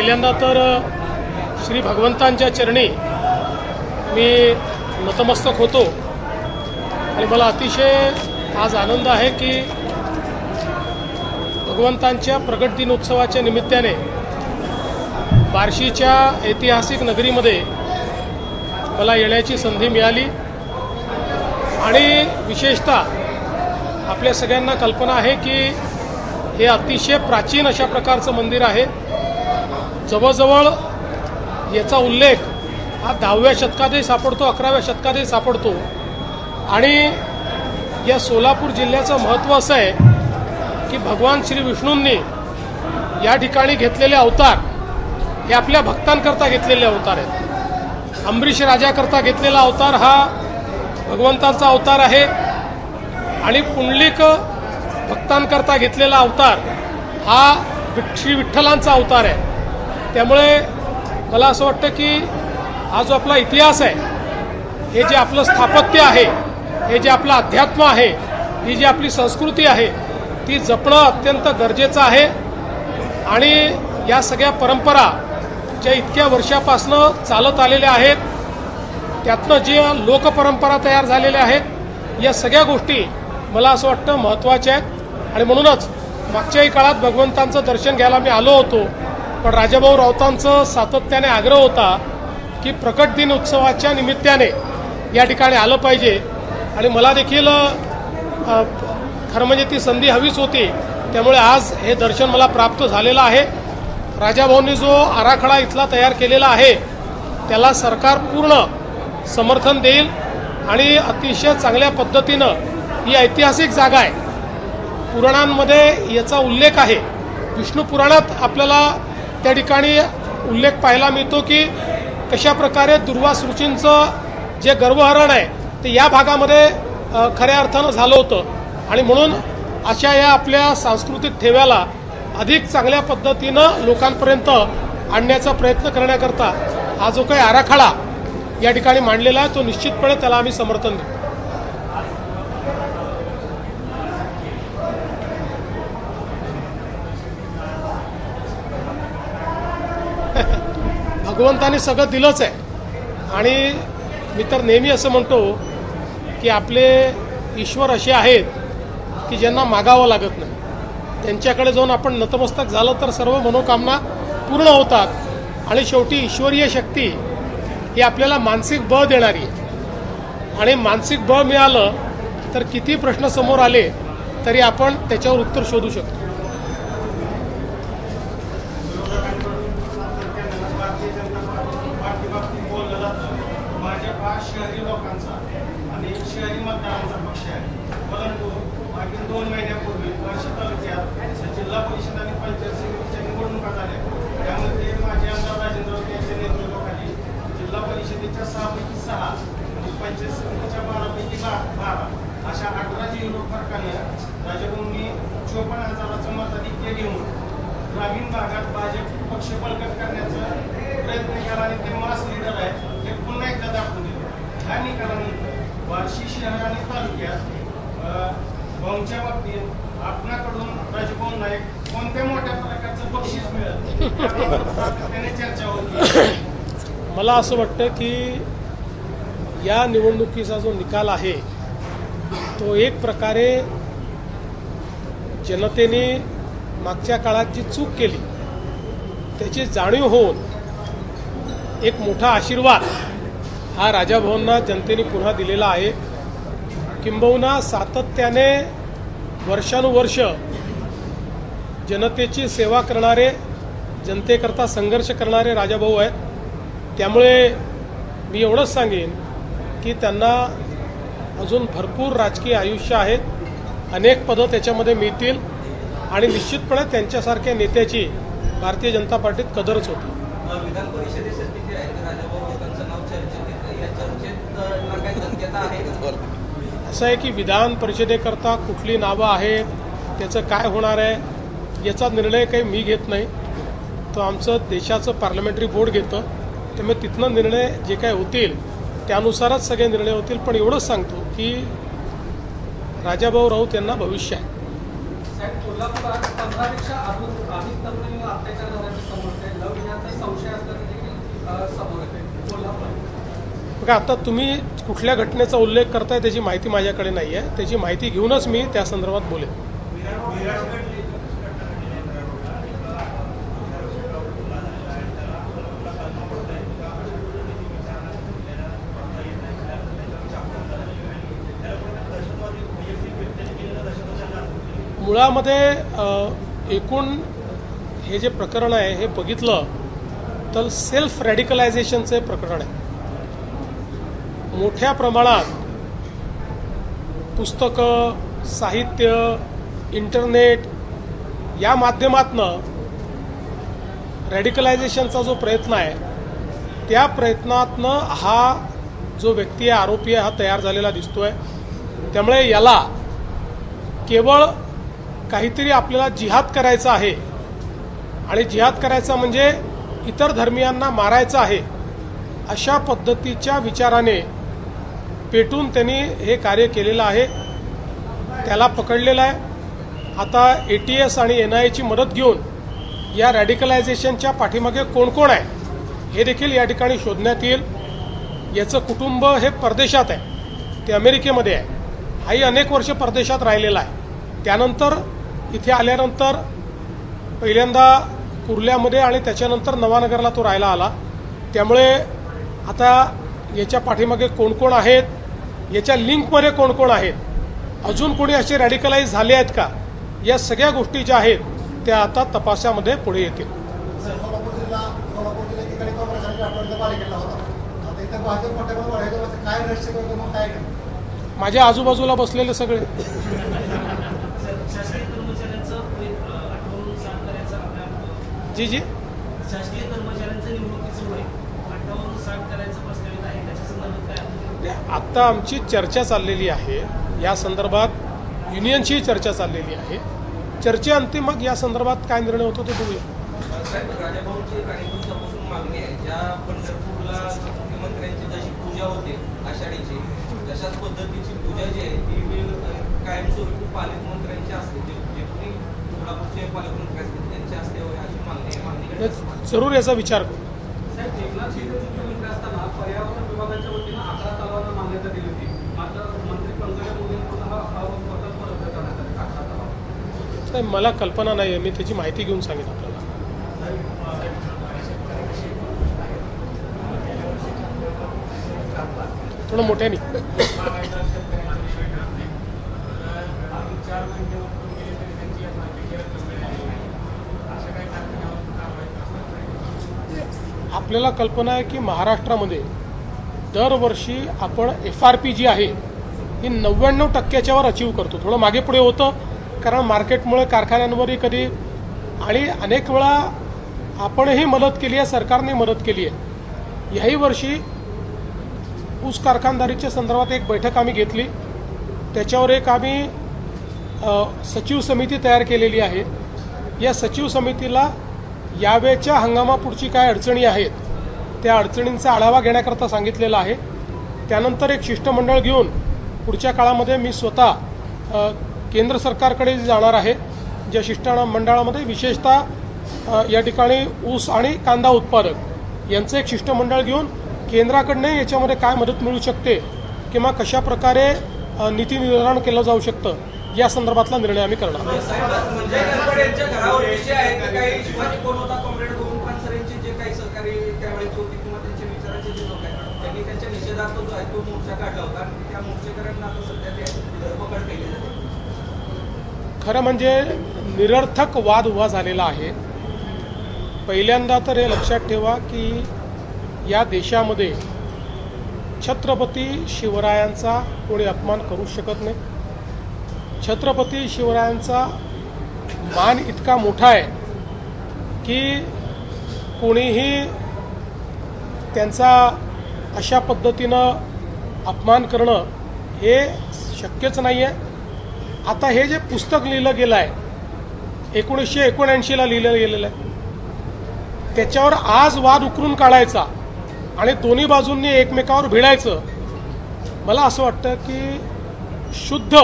पहिल्यांदा तर श्री भगवंतांच्या चरणी मी नतमस्तक होतो आणि मला अतिशय आज आनंद आहे की भगवंतांच्या प्रगट दिनोत्सवाच्या निमित्ताने बार्शीच्या ऐतिहासिक नगरीमध्ये मला येण्याची संधी मिळाली आणि विशेषतः आपल्या सगळ्यांना कल्पना आहे की हे अतिशय प्राचीन अशा प्रकारचं मंदिर आहे. जवळजवळ याचा उल्लेख हा 10व्या शतकातही सापडतो, 11व्या शतकातही सापडतो आणि या सोलापूर जिल्ह्याचं महत्त्व असं आहे की भगवान श्री विष्णूंनी या ठिकाणी घेतलेले अवतार हे आपल्या भक्तांकरता घेतलेले अवतार आहेत. अंबरीश राजाकरता घेतलेला अवतार हा भगवंतांचा अवतार आहे आणि पुंडलिक भक्तांकरता घेतलेला अवतार हा श्री विठ्ठलांचा अवतार आहे. त्यामुळे मला असं वाटतं की हा जो आपला इतिहास आहे, हे जे आपलं स्थापत्य आहे, हे जे आपलं अध्यात्म आहे, ही जी आपली संस्कृती आहे ती जपणं अत्यंत गरजेचं आहे. आणि या सगळ्या परंपरा ज्या इतक्या वर्षापासनं चालत आलेल्या आहेत, त्यातनं जे लोकपरंपरा तयार झालेल्या आहेत, या सगळ्या गोष्टी मला असं वाटतं महत्त्वाच्या आहेत. आणि म्हणूनच मागच्याही काळात भगवंतांचं दर्शन घ्यायला मी आलो होतो, पण राजाभाऊ राऊतांचं सातत्याने आग्रह होता की प्रकट दिन उत्सवाच्या निमित्ताने या ठिकाणी आलं पाहिजे आणि मला देखील खरं म्हणजे ती संधी हवीच होती. त्यामुळे आज हे दर्शन मला प्राप्त झालेलं आहे. राजाभाऊंनी जो आराखडा इथला तयार केलेला आहे त्याला सरकार पूर्ण समर्थन देईल आणि अतिशय चांगल्या पद्धतीनं ही ऐतिहासिक जागा आहे. पुराणांमध्ये याचा उल्लेख आहे. विष्णू पुराणात आपल्याला त्या ठिकाणी उल्लेख पाहायला मिळतो की कशा प्रकारे दुर्वास ऋषींचं जे गर्भहरण आहे ते या भागामध्ये खऱ्या अर्थानं झालं होतं आणि म्हणून अशा या आपल्या सांस्कृतिक ठेव्याला अधिक चांगल्या पद्धतीनं लोकांपर्यंत आणण्याचा प्रयत्न करण्याकरता हा जो काही आराखडा या ठिकाणी मांडलेला आहे तो निश्चितपणे त्याला आम्ही समर्थन देऊ. भगवंताने सगळं दिलंच आहे आणि मी तर नेहमी असं म्हणतो की आपले ईश्वर असे आहेत की ज्यांना मागावं लागत नाही. त्यांच्याकडे जाऊन आपण नतमस्तक झालं तर सर्व मनोकामना पूर्ण होतात आणि शेवटी ईश्वरीय शक्ती ही आपल्याला मानसिक बळ देणारी आहे आणि मानसिक बळ मिळालं तर किती प्रश्न समोर आले तरी आपण त्याच्यावर उत्तर शोधू शकतो. भाजप हा शहरी लोकांचा आणि शहरी मतदारांचा पक्ष आहे. परंतु मागील 2 महिन्यापूर्वी बार्शी तालुक्यात जिल्हा परिषद आणि पंचायत समितीच्या निवडणुका झाल्या. त्यामध्ये माजी आमदार राजेंद्र राऊत यांच्या नेतृत्वाखाली जिल्हा परिषदेच्या 6 पैकी 6 आणि पंचायत समितीच्या 12 पैकी 12 अशा 18 जिल्हा फरकाने राजाभाऊंनी 54,000चं मताधिक्य घेऊन ग्रामीण भागात भाजप पक्ष बळकट करण्याचा प्रयत्न केला आणि ते मास लीडर आहे हे पुन्हा एकदा दाखवून दिलं. ह्या निकालानंतर बार्शी शहर आणि तालुक्यात भाऊंच्या बाबतीत आपणाकडून राजभाऊ नाईक कोणत्या मोठ्या प्रकारचं बक्षीस मिळेल त्याने चर्चा होती. मला असं वाटतं की या निवडणुकीचा जो निकाल आहे तो एक प्रकारे जनतेने मागच्या काळात जी चूक केली त्याची जाणीव होऊन एक मोठा आशीर्वाद हा राजाभाऊंना जनतेने पुन्हा दिलेला आहे. किंबहुना सातत्याने वर्षानुवर्ष जनतेची सेवा करणारे, जनतेकरता संघर्ष करणारे राजाभाऊ आहेत. त्यामुळे मी एवढंच सांगेन की त्यांना अजून भरपूर राजकीय आयुष्य आहेत, अनेक पदं त्याच्यामध्ये मिळतील आणि निश्चितपणे त्यांच्यासारख्या नेत्याची भारतीय जनता पार्टीत कदरच होती. विधान परिषदेसाठी जे आहे राजाभाऊ राऊतांचं नाव चर्चेत, या चर्चेत काही शक्यता आहे? असं आहे की विधान परिषदेकरता कुठली नावं आहेत, त्याचं काय होणार आहे याचा निर्णय काही मी घेत नाही, तो आमचं देशाचं पार्लमेंटरी बोर्ड घेतं. त्यामुळे तिथनं निर्णय जे काय होतील त्यानुसारच सगळे निर्णय होतील. पण एवढंच सांगतो की राजाभाऊ राऊत यांना भविष्य आहे. कोल्हापुरात 15पेक्षा अधिक तरुणींवर अत्याचार झाल्याचं समजतंय. लव बघा, आता तुम्ही कुठल्या घटनेचा उल्लेख करताय त्याची माहिती माझ्याकडे नाही आहे. त्याची माहिती घेऊनच मी त्या संदर्भात बोलेन. मुळामध्ये एकूण हे जे प्रकरण आहे हे बघितलं तर सेल्फ रॅडिकलायझेशनचे प्रकरण आहे. मोठ्या प्रमाणात पुस्तकं, साहित्य, इंटरनेट या माध्यमातनं रॅडिकलायझेशनचा जो प्रयत्न आहे त्या प्रयत्नातनं हा जो व्यक्ती आहे, आरोपी आहे, हा तयार झालेला दिसतोय. त्यामुळे याला केवळ काहीतरी आपल्याला जिहाद करायचा आहे आणि जिहाद करायचा म्हणजे इतर धर्मियांना मारायचं आहे अशा पद्धतीच्या विचाराने पेटून त्यांनी हे कार्य केलेलं आहे. त्याला पकडलेलं आहे. आता ATS आणि NIAची मदत घेऊन या रॅडिकलायझेशनच्या पाठीमागे कोण कोण आहे हे देखील या ठिकाणी शोधण्यात येईल. याचं कुटुंब हे परदेशात आहे, ते अमेरिकेमध्ये आहे. हाही अनेक वर्ष परदेशात राहिलेला आहे. त्यानंतर इथे आल्यानंतर पहिल्यांदा कुर्ल्यामध्ये आणि त्याच्यानंतर नवानगरला तो राहायला आला. त्यामुळे आता याच्या पाठीमागे कोण कोण आहेत, याच्या लिंकमध्ये कोण कोण आहेत, अजून कोणी असे रॅडिकलाइज झाले आहेत का, या सगळ्या गोष्टी ज्या आहेत त्या आता तपासामध्ये पुढे येतील. माझ्या आजूबाजूला बसलेले सगळे जी जी शासकीय कर्मचाऱ्यांचं निवृत्तीचं वय 58-60 करायचं प्रस्तावित आहे, त्याच्या संदर्भात काय? आत्ता आमची चर्चा चाललेली आहे या संदर्भात. युनियनची चर्चा चाललेली आहे. चर्चेअंती मग या संदर्भात काय निर्णय होतो ते बघूया. साहेब, राजाभाऊंची काही दिवसापासून मागणी आहे, ज्या पंढरपूरला मुख्यमंत्र्यांची जशी पूजा होते आषाढीची, तशाच पद्धतीची पूजा जी आहे ती कायमस्वरूपी पालकमंत्र्यांची असते, जे कोणी सोलापूरचे पालकमंत्री असतील त्यांच्या असते अशी मागणी आहे. जरूर याचा विचार करू. साहेब, एकनाथ शिंदे मुख्यमंत्री असताना पर्यावरण विभागाच्या वतीनं 11 तलावांना मान्यता दिली होती. मात्र मंत्री पंकजा मुंडेंकडून हा प्रकल्प रद्द करण्यात आला 11 तलाव. नाही, मला कल्पना नाही आहे. मी त्याची माहिती घेऊन सांगेन आपल्याला. थोडं मोठ्याने. आपल्याला कल्पना आहे की महाराष्ट्रामध्ये दरवर्षी आपण FRP जी आहे ही 99% वर अचीव करतो. थोडं मागे पुढे होतं कारण मार्केटमुळे कारखान्यांवरही कधी आणि अनेक वेळा आपणही मदत केली आहे, सरकारने मदत केली आहे. याही वर्षी ऊस कारखानदारीच्या संदर्भात एक बैठक आम्ही घेतली. त्याच्यावर एक आम्ही सचिव समिती तयार केलेली आहे. या सचिव समितीला यावेळच्या हंगामापुढची काय अडचणी आहेत त्या अडचणींचा आढावा घेण्याकरता सांगितलेला आहे. त्यानंतर एक शिष्टमंडळ घेऊन पुढच्या काळामध्ये मी स्वतः केंद्र सरकारकडे जाणार आहे. ज्या शिष्टमंडळामध्ये विशेषतः या ठिकाणी ऊस आणि कांदा उत्पादक यांचं एक शिष्टमंडळ घेऊन केंद्राकडनं याच्यामध्ये काय मदत मिळू शकते किंवा कशा प्रकारे नीती निर्धारण केलं जाऊ शकतं या संदर्भातला निर्णय आम्ही करणार. यांच्या घरावरती जे आहे ते काही शिवाजी कोण होता, कॉम्रेड गोविंद पानसरेंचे जे काही सहकारी त्यावेळेचे होते किंवा त्यांचे विचाराचे जे लोक आहेत त्यांनी त्यांच्या निषेधार्थ जो आहे तो मोर्चा काढला होता आणि त्या मोर्चेकऱ्यांना आता सध्या ते धरपकड केली जाते. खरं म्हणजे निरर्थक वाद उभा झालेला आहे. पहिल्यांदा तर हे लक्षात ठेवा की या देशामध्ये छत्रपती शिवरायांचा कोणी अपमान करू शकत नाही. छत्रपती शिवरायांचा मान इतका मोठा आहे की कोणीही त्यांचा अशा पद्धतीनं अपमान करणं हे शक्यच नाही आहे. आता हे जे पुस्तक लिहिलं गेलं आहे 1979ला लिहिलं गेलेलं आहे त्याच्यावर आज वाद उकरून काढायचा आणि दोन्ही बाजूंनी एकमेकावर भिडायचं, मला असं वाटतं की शुद्ध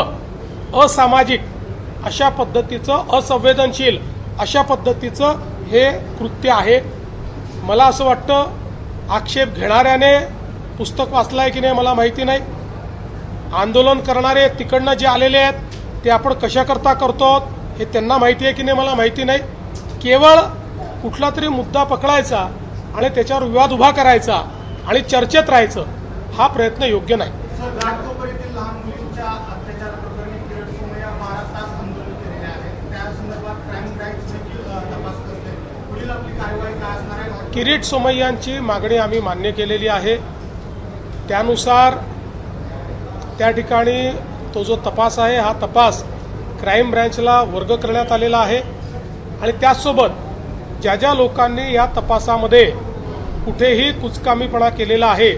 असामाजिक अशा पद्धतीचं, असंवेदनशील अशा पद्धतीचं हे कृत्य आहे. मला असं वाटतं आक्षेप घेणाऱ्याने पुस्तक वाचलं आहे की नाही मला माहिती नाही. आंदोलन करणारे तिकडनं जे आलेले आहेत ते आपण कशाकरता करतो हे त्यांना माहिती आहे की नाही मला माहिती नाही. केवळ कुठला तरी मुद्दा पकडायचा आणि त्याच्यावर विवाद उभा करायचा आणि चर्चेत राहायचं हा प्रयत्न योग्य नाही. सर, घाटकोपर येथील लहान मुलींच्या अत्याचार प्रकरणी किरण सोमय्या 12 तास आंदोलन केलेले आहे. त्या संदर्भात क्राईम ब्रँच देखील तपास करते. पुढील आपली कारवाई काय असणार आहे? किरीट सोमय्यांची मागणी आम्ही मान्य केलेली आहे. त्यानुसार त्या ठिकाणी तो जो तपास आहे हा तपास क्राईम ब्रँचला वर्ग करण्यात आलेला आहे आणि त्याचसोबत ज्या ज्या लोकांनी या तपासामध्ये कुठेही कुचकामीपणा केलेला आहे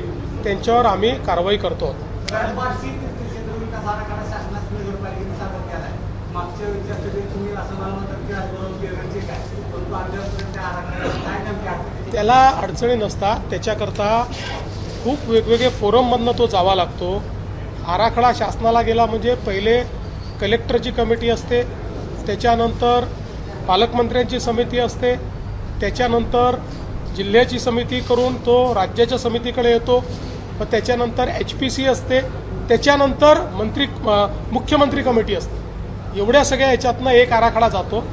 त्यांच्यावर आम्ही कारवाई करतो. गडबारशी क्षेत्र विकास आराखडा शासनात नगरपालिकेने सादर केला आहे. मागच्या चर्चेत तुम्ही असं मला म्हणतात की आजबरोबर केरळचे काय, परंतु अद्यापर्यंत त्या आराखड्यात काय नेमके अडचणी? त्याला अडचणी नसतात. त्याच्याकरता खूप वेगवेगळे फोरममधनं तो जावा लागतो. आराखडा शासनाला गेला म्हणजे पहिले कलेक्टरची कमिटी असते, त्याच्यानंतर पालकमंत्र्यांची समिती असते, त्याच्यानंतर जिल्ह्याची समिती करून तो राज्याच्या समितीकडे येतो, व त्याच्यानंतर HPC असते, त्याच्यानंतर मुख्यमंत्री कमिटी असते. एवढ्या सगळ्या याच्यातनं एक आराखडा जातो,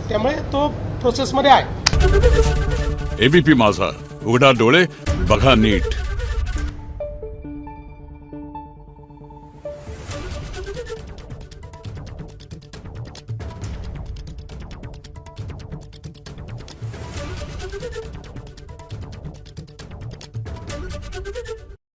त्यामुळे तो प्रोसेसमध्ये आहे. ABP माझा, उघडा डोळे बघा नीट.